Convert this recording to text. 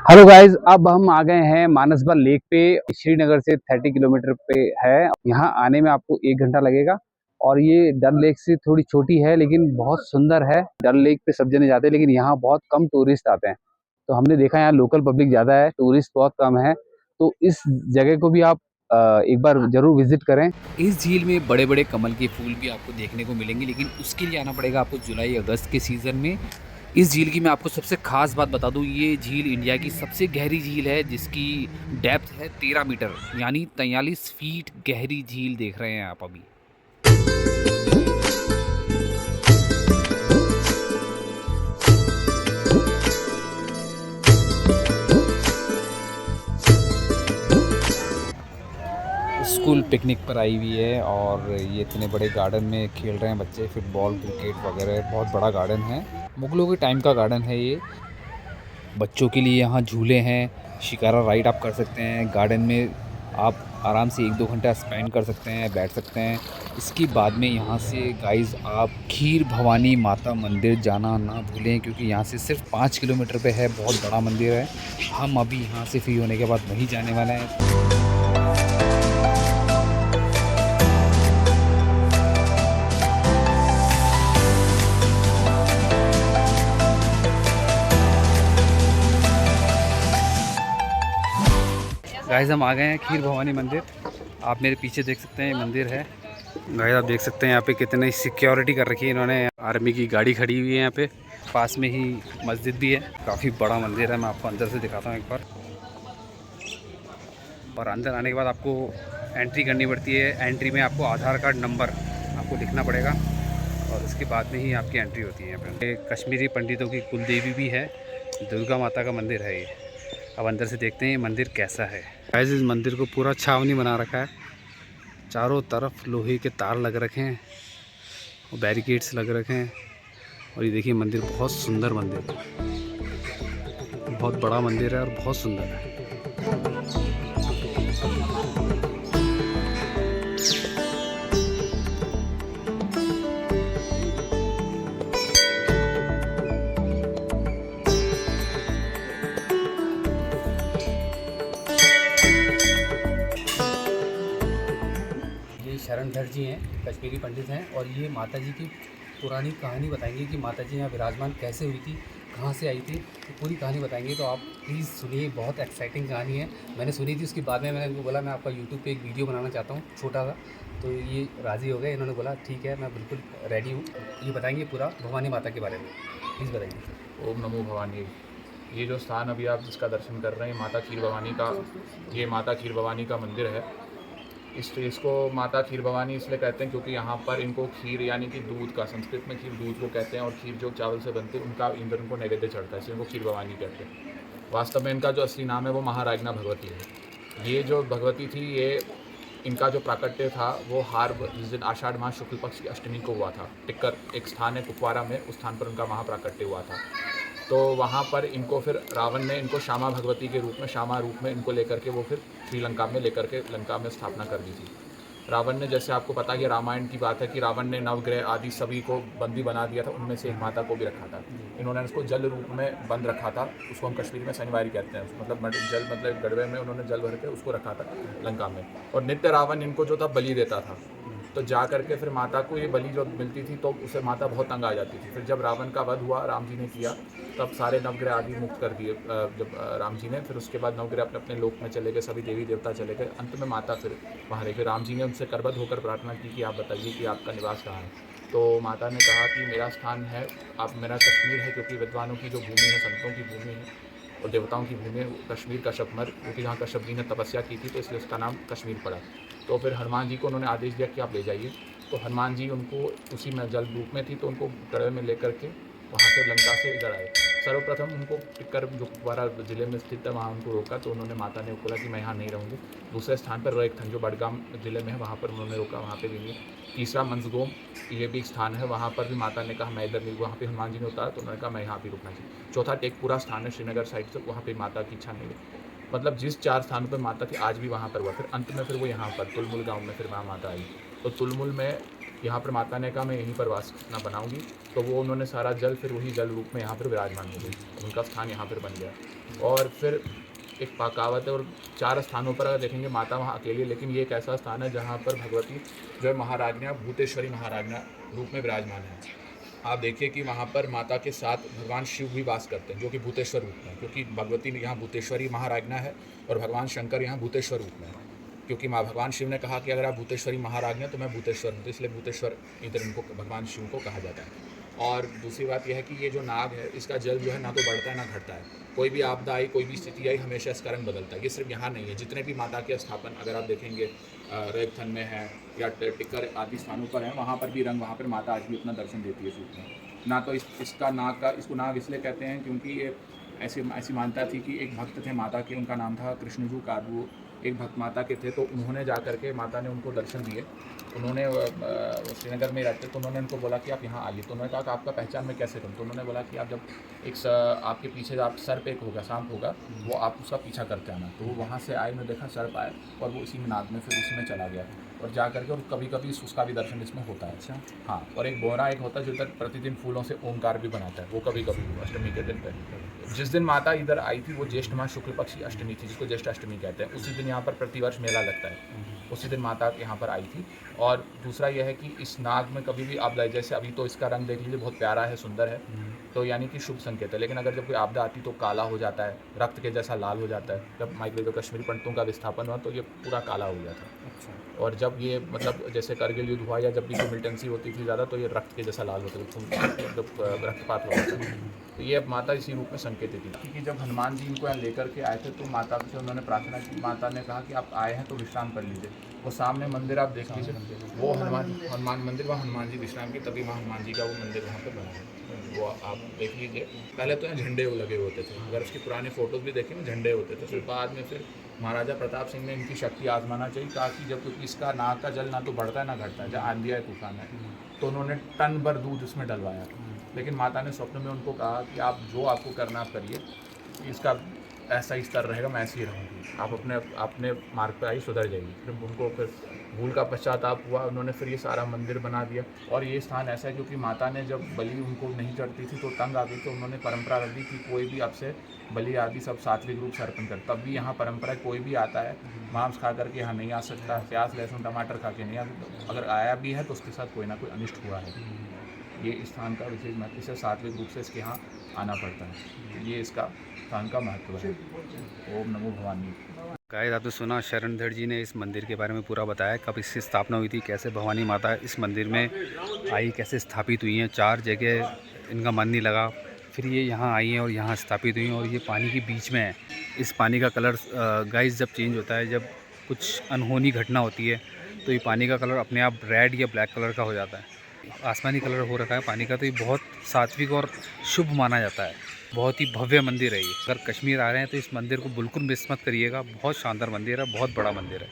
Hello guys, अब हम आ गए हैं मानसबल लेक पे। श्रीनगर से 30 किलोमीटर पे है। यहाँ आने में आपको 1 घंटा लगेगा और ये डल लेक से थोड़ी छोटी है लेकिन बहुत सुंदर है। डल लेक पे सब जने जाते हैं लेकिन यहाँ बहुत कम टूरिस्ट आते हैं। तो हमने देखा यहाँ लोकल पब्लिक ज़्यादा है, टूरिस्ट बहुत कम है। तो इस जगह को भी आप एक बार जरूर विजिट करें। इस झील में बड़े बड़े कमल के फूल भी आपको देखने को मिलेंगे, लेकिन उसके लिए आना पड़ेगा आपको जुलाई अगस्त के सीज़न में। इस झील की मैं आपको सबसे ख़ास बात बता दूं, ये झील इंडिया की सबसे गहरी झील है जिसकी डेप्थ है 13 मीटर, यानी 43 फीट गहरी झील देख रहे हैं आप अभी। स्कूल पिकनिक पर आई हुई है और ये इतने बड़े गार्डन में खेल रहे हैं बच्चे, फुटबॉल क्रिकेट वगैरह। बहुत बड़ा गार्डन है, मुगलों के टाइम का गार्डन है ये। बच्चों के लिए यहाँ झूले हैं, शिकारा राइड आप कर सकते हैं। गार्डन में आप आराम से 1-2 घंटा स्पेंड कर सकते हैं, बैठ सकते हैं। इसके बाद में यहाँ से गाइस आप खीर भवानी माता मंदिर जाना ना भूलें, क्योंकि यहाँ से सिर्फ 5 किलोमीटर पे है। बहुत बड़ा मंदिर है। हम अभी यहाँ से फ्री होने के बाद वहीं जाने वाले हैं। गाइस हम आ गए हैं खीर भवानी मंदिर। आप मेरे पीछे देख सकते हैं, ये मंदिर है। गाइस आप देख सकते हैं यहाँ पे कितनी सिक्योरिटी कर रखी है इन्होंने। आर्मी की गाड़ी खड़ी हुई है यहाँ पे। पास में ही मस्जिद भी है। काफ़ी बड़ा मंदिर है। मैं आपको अंदर से दिखाता हूँ एक बार। और अंदर आने के बाद आपको एंट्री करनी पड़ती है। एंट्री में आपको आधार कार्ड नंबर आपको लिखना पड़ेगा और उसके बाद में ही आपकी एंट्री होती है यहाँ पे। कश्मीरी पंडितों की कुल देवी भी है, दुर्गा माता का मंदिर है ये। अब अंदर से देखते हैं ये मंदिर कैसा है। गाइस इस मंदिर को पूरा छावनी बना रखा है। चारों तरफ लोहे के तार लग रखे हैं और बैरिकेड्स लग रखे हैं। और ये देखिए मंदिर बहुत सुंदर मंदिर है। बहुत बड़ा मंदिर है और बहुत सुंदर है। शरणधर जी हैं, कश्मीरी पंडित हैं और ये माता जी की पुरानी कहानी बताएंगे कि माता जी यहाँ विराजमान कैसे हुई थी, कहाँ से आई थी। तो पूरी कहानी बताएंगे, तो आप प्लीज़ सुनिए। बहुत एक्साइटिंग कहानी है। मैंने सुनी थी, उसके बाद में मैंने इनको बोला मैं आपका यूट्यूब पे एक वीडियो बनाना चाहता हूँ छोटा सा। तो ये राज़ी हो गए। इन्होंने बोला ठीक है, मैं बिल्कुल रेडी हूँ। ये बताएंगे पूरा भवानी माता के बारे में, प्लीज़ बताइए। ओम नमो भवानी। ये जो स्थान अभी आप जिसका दर्शन कर रहे हैं, माता खीर भवानी का, ये माता खीर भवानी का मंदिर है। इसको माता खीर भवानी इसलिए कहते हैं क्योंकि यहाँ पर इनको खीर यानी कि दूध का, संस्कृत में खीर दूध को कहते हैं और खीर जो चावल से बनती है उनका इनको नैवेद्य चढ़ता है, इसलिए इनको खीर भवानी कहते हैं। वास्तव में इनका जो असली नाम है वो महाराजना भगवती है। ये जो भगवती थी, ये इनका जो प्राकट्य था वो जिस दिन आषाढ़ मास शुक्ल पक्ष की अष्टमी को हुआ था। टिक्कर एक स्थान है कुपवारा में, उस स्थान पर उनका महाप्राकट्य हुआ था। तो वहाँ पर इनको फिर रावण ने इनको श्यामा भगवती के रूप में, श्यामा रूप में इनको लेकर के वो फिर श्रीलंका में लेकर के लंका में स्थापना कर दी थी। रावण ने, जैसे आपको पता है कि रामायण की बात है कि रावण ने नवग्रह आदि सभी को बंदी बना दिया था, उनमें से एक माता को भी रखा था। इन्होंने उसको जल रूप में बंद रखा था। उसको हम कश्मीर में शनिवारी कहते हैं। मतलब जल मतलब गड़वे में उन्होंने जल भर के उसको रखा था लंका में। और नित्य रावण इनको जो था बलि देता था। तो जा करके फिर माता को ये बलि जो मिलती थी तो उसे माता बहुत तंग आ जाती थी। फिर जब रावण का वध हुआ, राम जी ने किया, तब सारे नवग्रह आदि मुक्त कर दिए जब राम जी ने। फिर उसके बाद नवग्रह अपने अपने लोक में चले गए, सभी देवी देवता चले गए। अंत में माता फिर वहाँ रही। फिर राम जी ने उनसे करबद्ध होकर प्रार्थना की कि आप बताइए कि आपका निवास कहाँ है। तो माता ने कहा कि मेरा स्थान है, आप मेरा कश्मीर है, क्योंकि विद्वानों की जो भूमि है, संतों की भूमि है और देवताओं की भूमि है कश्मीर कश्यपमर, क्योंकि जहाँ कश्यप जी ने तपस्या की थी तो इसलिए उसका नाम कश्मीर पड़ा। तो फिर हनुमान जी को उन्होंने आदेश दिया कि आप ले जाइए। तो हनुमान जी उनको उसी में जल रूप में थी, तो उनको गड़वे में लेकर के वहाँ से लंका से इधर आए। सर्वप्रथम उनको टिक्कर जो कुपवारा जिले में स्थित है वहाँ उनको रोका, तो उन्होंने माता ने बोला कि मैं यहाँ नहीं रहूँगी। दूसरे स्थान पर रोहतन जो बडगाम जिले में है वहाँ पर उन्होंने रोका, वहाँ पे भी नहीं। तीसरा मंजगोम, ये भी एक स्थान है, वहाँ पर भी माता ने कहा मैं इधर नहीं। वहाँ पे हनुमान जी ने उतारा तो उन्होंने कहा मैं यहाँ भी रुकना चाहिए। चौथा टेकपुरा स्थान है श्रीनगर साइड से, वहाँ पर माता की इच्छा नहीं है। मतलब जिस 4 स्थानों पर माता थी आज भी वहाँ पर हुआ। फिर अंत में फिर वो यहाँ पर तुलमुल गाँव में फिर वहाँ माता आई। तो तुलमुल में यहाँ पर माता ने कहा मैं यहीं पर वास ना बनाऊँगी, तो वो उन्होंने सारा जल फिर वही जल रूप में यहाँ पर विराजमान हो गई, उनका स्थान यहाँ पर बन गया। और फिर एक कहावत है, और 4 स्थानों पर अगर देखेंगे माता वहाँ अकेली है, लेकिन ये एक ऐसा स्थान है जहाँ पर भगवती जो है महाराज्ञा भूतेश्वरी महाराज्ञा रूप में विराजमान है। आप देखिए कि वहाँ पर माता के साथ भगवान शिव भी वास करते हैं, जो कि भूतेश्वर रूप में है, क्योंकि भगवती यहाँ भूतेश्वरी महाराज्ञा है और भगवान शंकर यहाँ भूतेश्वर रूप में है, क्योंकि माँ भगवान शिव ने कहा कि अगर आप भूतेश्वरी महाराज्ञा तो मैं भूतेश्वर हूँ, तो इसलिए भूतेश्वर इधर इनको भगवान शिव को कहा जाता है। और दूसरी बात यह है कि ये जो नाग है इसका जल जो है ना तो बढ़ता है ना घटता है, कोई भी आपदा आई कोई भी स्थिति आई हमेशा इसका रंग बदलता है। ये सिर्फ यहाँ नहीं है, जितने भी माता के स्थापन अगर आप देखेंगे रेपथन में है या टिक्कर आदि स्थानों पर है, वहाँ पर भी रंग, वहाँ पर माता आज भी अपना दर्शन देती है सूप में। ना तो इसका नाग का, इसको नाग इसलिए कहते हैं क्योंकि ये ऐसी मान्यता थी कि एक भक्त थे माता के, उनका नाम था कृष्णजू कारवू, एक भक्त माता के थे, तो उन्होंने जा करके माता ने उनको दर्शन दिए। उन्होंने श्रीनगर में रहते, तो उन्होंने उनको बोला कि आप यहाँ आइए, तो उन्होंने कहा कि आपका पहचान मैं कैसे करूँ, तो उन्होंने बोला कि आप जब आपके पीछे आप सर्प एक होगा, सांप होगा, वो आप उसका पीछा करते आना। तो वो वहाँ से आए, उन्होंने देखा सर्प आए और वो इसी में नाग में फिर उसमें चला गया और जा करके, और कभी कभी उसका भी दर्शन इसमें होता है। अच्छा हाँ, और एक बोरा एक होता है जो इधर प्रतिदिन फूलों से ओंकार भी बनाता है, वो कभी कभी अष्टमी के दिन पर। जिस दिन माता इधर आई थी वो ज्येष्ठ माह शुक्ल पक्ष की अष्टमी थी, जिसको ज्येष्ठ अष्टमी कहते हैं। उसी दिन यहाँ पर प्रतिवर्ष मेला लगता है, उसी दिन माता यहाँ पर आई थी। और दूसरा यह है कि इस नाग में कभी भी आपदा, जैसे अभी तो इसका रंग देख लीजिए बहुत प्यारा है, सुंदर है, तो यानी कि शुभ संकेत है, लेकिन अगर जब कोई आपदा आती तो काला हो जाता है, रक्त के जैसा लाल हो जाता है। जब माइग्रेट कश्मीरी पंडितों का विस्थापन हुआ तो ये पूरा काला हो गया था। अच्छा। और जब ये मतलब जैसे करगिल युद्ध हुआ या जब भी कोई मिलिटेंसी होती थी ज़्यादा, तो ये रक्त के जैसा लाल होता था, जब रक्तपात हुआ था। तो ये माता इसी रूप में संकेत थी, क्योंकि जब हनुमान जी इनको यहाँ लेकर के आए थे तो माता से उन्होंने प्रार्थना की, माता ने कहा कि आप आए हैं तो विश्राम कर लीजिए। वो सामने मंदिर आप देख लीजिए, वो हनुमान मंदिर, वहाँ हनुमान जी विश्राम की, तभी वहाँ हनुमान जी का वो मंदिर वहाँ पर बना है, वो आप देख लीजिए। पहले तो यहाँ झंडे लगे होते थे, अगर उसकी पुरानी फ़ोटोज़ भी देखें झंडे होते थे, फिर बाद में फिर महाराजा प्रताप सिंह ने इनकी शक्ति आजमाना चाहिए, कहा कि जब क्योंकि इसका नाग का जल ना तो बढ़ता है ना घटता है, जब आंधी है तूफान है, तो उन्होंने टन भर दूध उसमें डलवाया। लेकिन माता ने स्वप्न में उनको कहा कि आप जो आपको करना आप करिए, इसका ऐसा ही स्तर रहेगा, मैं ऐसे ही रहूँगी, आप अपने मार्ग पर आई सुधर जाइए। फिर उनको फिर भूल का पश्चाताप हुआ, उन्होंने फिर ये सारा मंदिर बना दिया। और ये स्थान ऐसा है क्योंकि माता ने जब बलि उनको नहीं चढ़ती थी तो तंग आ गई, तो उन्होंने परंपरा रख दी कि कोई भी अब से बलि आदि सब सात्विक रूप से अर्पण कर। तब भी यहाँ परंपरा कोई भी आता है मांस खा करके यहाँ नहीं आ सकता, प्याज लहसुन टमाटर खा के नहीं आ सकता, अगर आया भी है तो उसके साथ कोई ना कोई अनिष्ट हुआ है। ये स्थान का विशेष महत्व से सात्विक रूप से इसके यहाँ आना पड़ता है, ये इसका स्थान का महत्व है। ओम नमो भवानी। गाइस आपने सुना, शरणधर जी ने इस मंदिर के बारे में पूरा बताया, कब इसकी स्थापना हुई थी, कैसे भवानी माता इस मंदिर में आई, कैसे स्थापित हुई हैं, 4 जगह इनका मन नहीं लगा, फिर ये यहाँ आई हैं और यहाँ स्थापित हुई हैं। और ये पानी के बीच में है, इस पानी का कलर गाइस जब चेंज होता है, जब कुछ अनहोनी घटना होती है तो ये पानी का कलर अपने आप रेड या ब्लैक कलर का हो जाता है, आसमानी कलर हो रखा है पानी का। तो ये बहुत सात्विक और शुभ माना जाता है, बहुत ही भव्य मंदिर है ये। अगर कश्मीर आ रहे हैं तो इस मंदिर को बिल्कुल मिस मत करिएगा, बहुत शानदार मंदिर है, बहुत बड़ा मंदिर है।